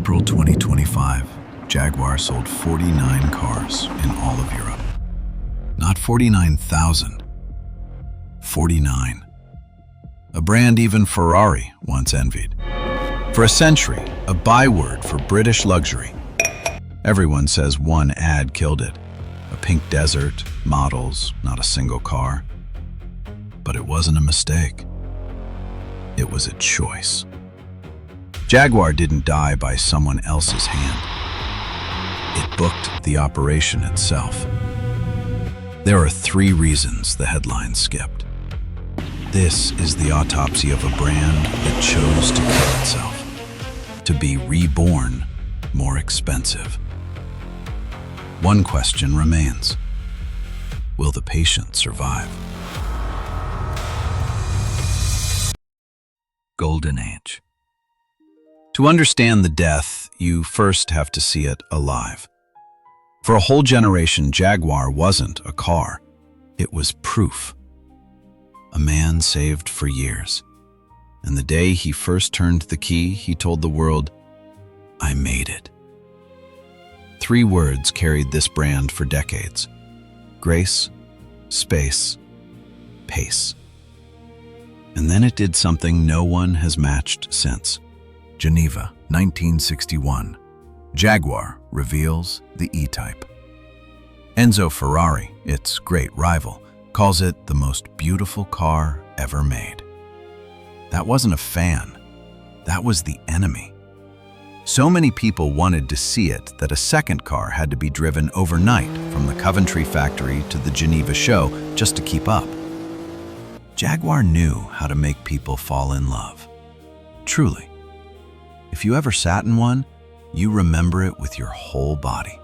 April 2025, Jaguar sold 49 cars in all of Europe. Not 49,000, 49. A brand even Ferrari once envied. For a century, a byword for British luxury. Everyone says one ad killed it. A pink desert, models, not a single car. But it wasn't a mistake. It was a choice. Jaguar didn't die by someone else's hand. It booked the operation itself. There are 3 reasons the headline skipped. This is the autopsy of a brand that chose to kill itself. To be reborn more expensive. One question remains. Will the patient survive? Golden Age. To understand the death, you first have to see it alive. For a whole generation, Jaguar wasn't a car. It was proof. A man saved for years. And the day he first turned the key, he told the world, "I made it." 3 words carried this brand for decades. Grace, space, pace. And then it did something no one has matched since. Geneva, 1961. Jaguar reveals the E-Type. Enzo Ferrari, its great rival, calls it the most beautiful car ever made. That wasn't a fan. That was the enemy. So many people wanted to see it that a second car had to be driven overnight from the Coventry factory to the Geneva show just to keep up. Jaguar knew how to make people fall in love. Truly. If you ever sat in one, you remember it with your whole body.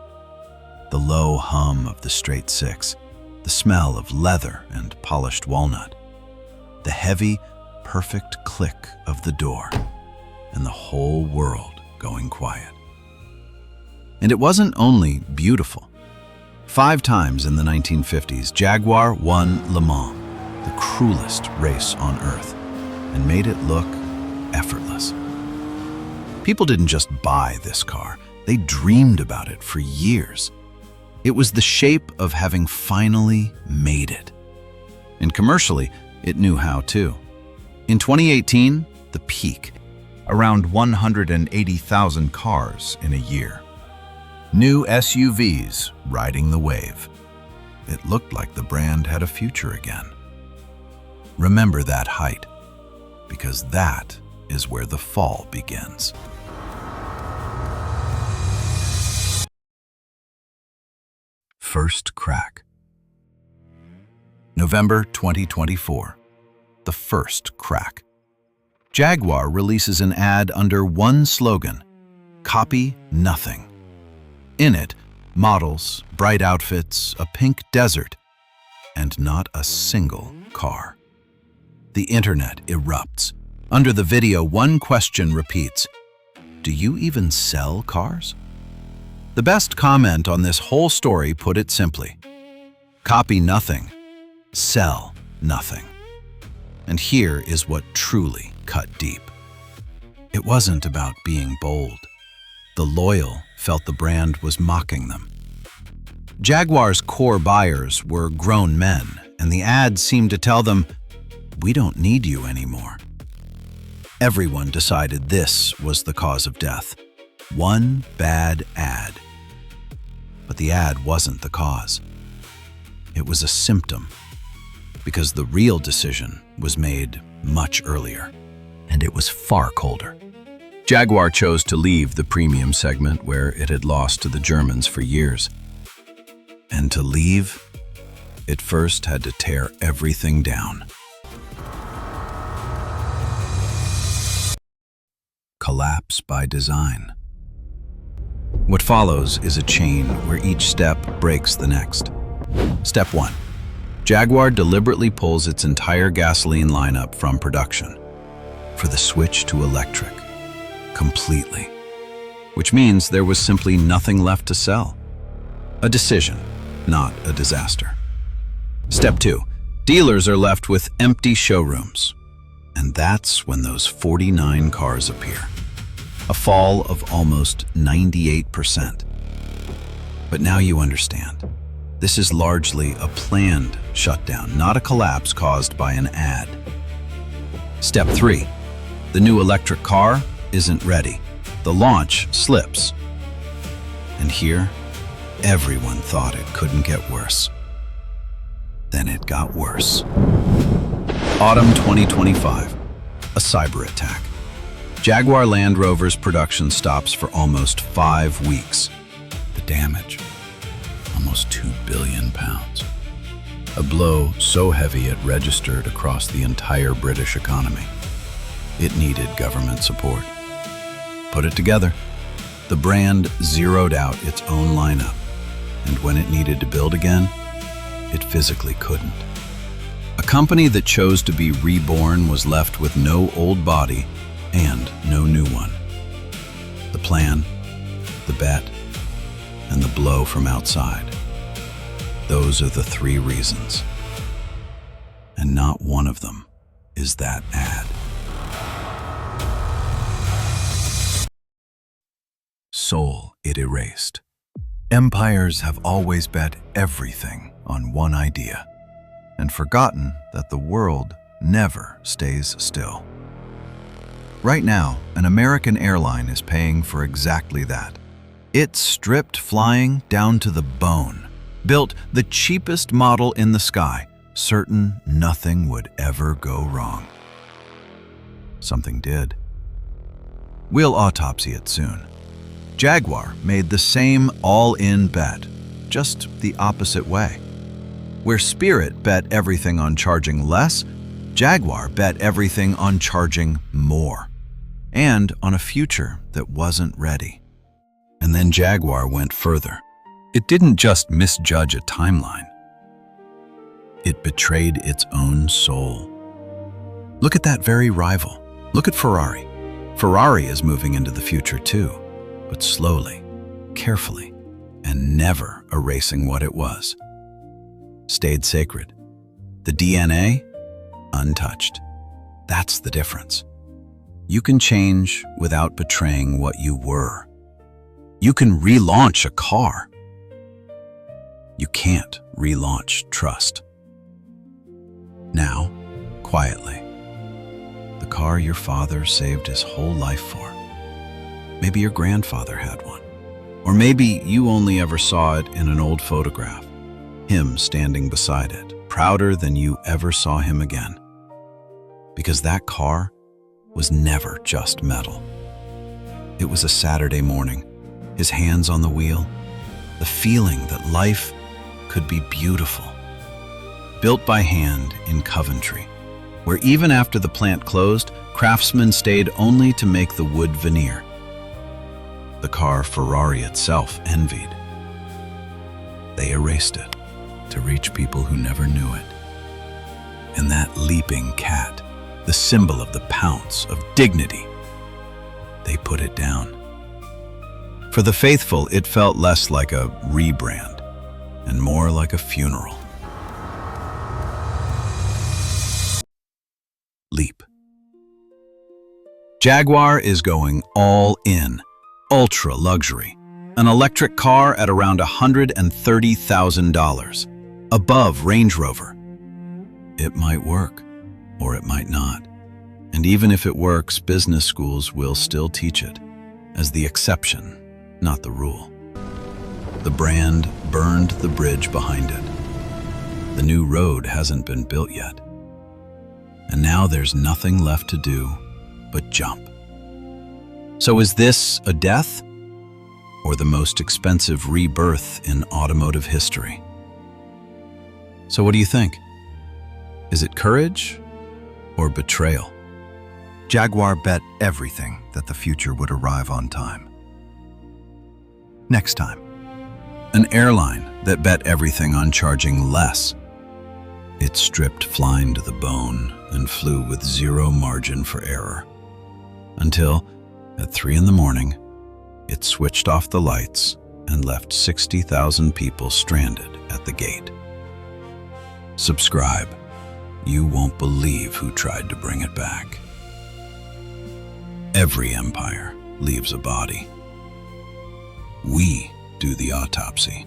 The low hum of the straight 6, the smell of leather and polished walnut, the heavy, perfect click of the door, and the whole world going quiet. And it wasn't only beautiful. 5 times in the 1950s, Jaguar won Le Mans, the cruelest race on earth, and made it look effortless. People didn't just buy this car, they dreamed about it for years. It was the shape of having finally made it. And commercially, it knew how too. In 2018, the peak, around 180,000 cars in a year. New SUVs riding the wave. It looked like the brand had a future again. Remember that height, because that is where the fall begins. First crack. November 2024. The first crack. Jaguar releases an ad under one slogan: copy nothing. In it, models, bright outfits, a pink desert, and not a single car. The internet erupts. Under the video, one question repeats: do you even sell cars? The best comment on this whole story put it simply: copy nothing, sell nothing. And here is what truly cut deep. It wasn't about being bold. The loyal felt the brand was mocking them. Jaguar's core buyers were grown men, and the ad seemed to tell them, "We don't need you anymore." Everyone decided this was the cause of death. One bad ad. But the ad wasn't the cause. It was a symptom, because the real decision was made much earlier, and it was far colder. Jaguar chose to leave the premium segment where it had lost to the Germans for years. And to leave, it first had to tear everything down. Collapse by design. What follows is a chain where each step breaks the next. Step 1. Jaguar deliberately pulls its entire gasoline lineup from production for the switch to electric, completely. Which means there was simply nothing left to sell. A decision, not a disaster. Step 2. Dealers are left with empty showrooms. And that's when those 49 cars appear. a fall of almost 98%. But now you understand. This is largely a planned shutdown, not a collapse caused by an ad. Step 3. The new electric car isn't ready. The launch slips. And here, everyone thought it couldn't get worse. Then it got worse. Autumn 2025. A cyberattack. Jaguar Land Rover's production stops for almost 5 weeks. The damage, almost £2 billion. A blow so heavy it registered across the entire British economy. It needed government support. Put it together. The brand zeroed out its own lineup, and when it needed to build again, it physically couldn't. A company that chose to be reborn was left with no old body and no new one. The plan, the bet, and the blow from outside. Those are the 3 reasons. And not one of them is that ad. Soul it erased. Empires have always bet everything on one idea, and forgotten that the world never stays still. Right now, an American airline is paying for exactly that. It stripped flying down to the bone, built the cheapest model in the sky, certain nothing would ever go wrong. Something did. We'll autopsy it soon. Jaguar made the same all-in bet, just the opposite way. Where Spirit bet everything on charging less, Jaguar bet everything on charging more, and on a future that wasn't ready. And then Jaguar went further. It didn't just misjudge a timeline. It betrayed its own soul. Look at that very rival. Look at Ferrari. Ferrari is moving into the future too, but slowly, carefully, and never erasing what it was. Stayed sacred. The DNA, untouched. That's the difference. You can change without betraying what you were. You can relaunch a car. You can't relaunch trust. Now, quietly, the car your father saved his whole life for. Maybe your grandfather had one. Or maybe you only ever saw it in an old photograph. Him standing beside it, prouder than you ever saw him again. Because that car was never just metal. It was a Saturday morning, his hands on the wheel, the feeling that life could be beautiful. Built by hand in Coventry, where even after the plant closed, craftsmen stayed only to make the wood veneer. The car Ferrari itself envied. They erased it to reach people who never knew it. And that leaping cat, the symbol of the pounce, of dignity, they put it down. For the faithful, it felt less like a rebrand and more like a funeral. Leap. Jaguar is going all in, ultra luxury. An electric car at around $130,000, above Range Rover. It might work, or it might not. And even if it works, business schools will still teach it as the exception, not the rule. The brand burned the bridge behind it. The new road hasn't been built yet. And now there's nothing left to do but jump. So is this a death? Or the most expensive rebirth in automotive history? So what do you think? Is it courage or betrayal? Jaguar bet everything that the future would arrive on time. Next time, an airline that bet everything on charging less. It stripped flying to the bone and flew with zero margin for error. Until, at 3 a.m, it switched off the lights and left 60,000 people stranded at the gate. Subscribe. You won't believe who tried to bring it back. Every empire leaves a body. We do the autopsy.